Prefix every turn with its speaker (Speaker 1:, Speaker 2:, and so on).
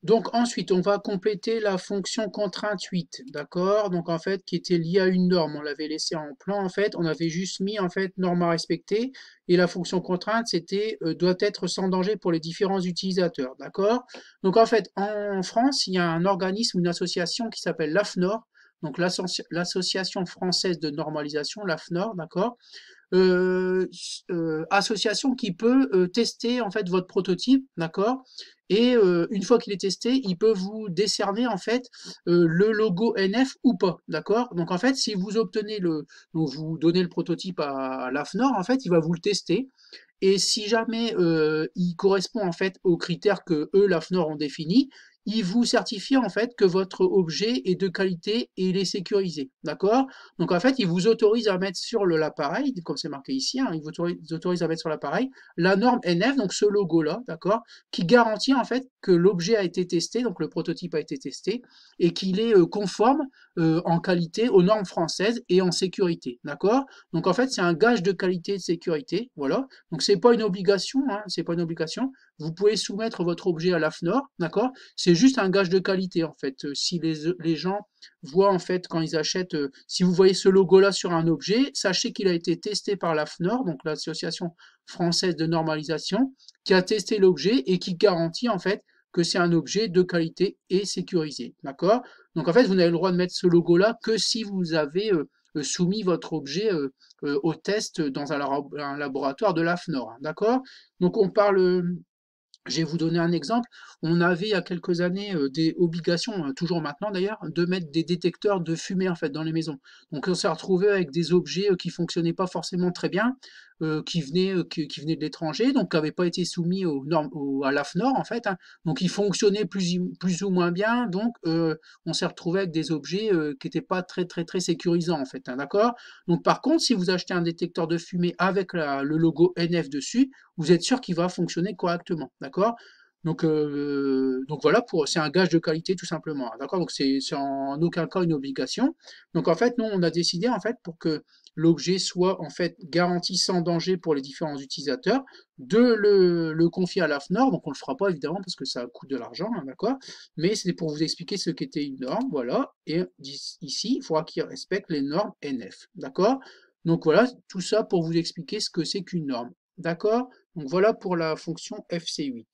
Speaker 1: Donc ensuite, on va compléter la fonction contrainte 8, d'accord? Donc en fait, qui était liée à une norme. On l'avait laissé en plan, en fait, on avait juste mis en fait norme à respecter. Et la fonction contrainte, c'était doit être sans danger pour les différents utilisateurs, d'accord? Donc en fait, en France, il y a un organisme, une association qui s'appelle l'AFNOR, donc l'Association française de normalisation, l'AFNOR, d'accord? euh, Association qui peut tester en fait votre prototype, d'accord? Et une fois qu'il est testé, il peut vous décerner en fait le logo NF ou pas, d'accord? Donc en fait, si vous obtenez donc vous donnez le prototype à l'AFNOR, en fait, il va vous le tester. Et si jamais il correspond en fait aux critères que eux, l'AFNOR, ont définis, il vous certifie en fait que votre objet est de qualité et il est sécurisé. D'accord? Donc en fait, il vous autorise à mettre sur l'appareil, comme c'est marqué ici, hein, il vous autorise à mettre sur l'appareil la norme NF, donc ce logo-là, d'accord, qui garantit en fait que l'objet a été testé, donc le prototype a été testé, et qu'il est conforme en qualité aux normes françaises et en sécurité. D'accord? Donc en fait, c'est un gage de qualité et de sécurité. Voilà. Donc c'est pas une obligation, hein, c'est pas une obligation. Vous pouvez soumettre votre objet à l'AFNOR, d'accord? C'est juste un gage de qualité en fait. Si les gens voient en fait quand ils achètent, si vous voyez ce logo-là sur un objet, sachez qu'il a été testé par l'AFNOR, donc l'Association française de normalisation, qui a testé l'objet et qui garantit en fait que c'est un objet de qualité et sécurisé, d'accord? Donc en fait, vous n'avez le droit de mettre ce logo-là que si vous avez soumis votre objet au test dans un laboratoire de l'AFNOR, hein, d'accord? Donc on parle, je vais vous donner un exemple. On avait il y a quelques années des obligations, toujours maintenant d'ailleurs, de mettre des détecteurs de fumée en fait dans les maisons. Donc on s'est retrouvé avec des objets qui fonctionnaient pas forcément très bien, qui venaient de l'étranger, donc qui n'avaient pas été soumis aux normes, à l'AFNOR en fait, hein. Donc ils fonctionnaient plus ou moins bien, donc on s'est retrouvé avec des objets qui n'étaient pas très sécurisants en fait, hein, d'accord? Donc par contre, si vous achetez un détecteur de fumée avec le logo NF dessus, vous êtes sûr qu'il va fonctionner correctement, d'accord? Donc voilà, c'est un gage de qualité tout simplement, hein, d'accord? Donc c'est en aucun cas une obligation. Donc en fait, nous on a décidé en fait pour que l'objet soit en fait garanti sans danger pour les différents utilisateurs, de le confier à l'AFNOR. Donc on le fera pas évidemment parce que ça coûte de l'argent, hein, d'accord? Mais c'est pour vous expliquer ce qu'était une norme, voilà. Et ici, il faudra qu'il respecte les normes NF, d'accord? Donc voilà, tout ça pour vous expliquer ce que c'est qu'une norme, d'accord? Donc voilà pour la fonction FC8.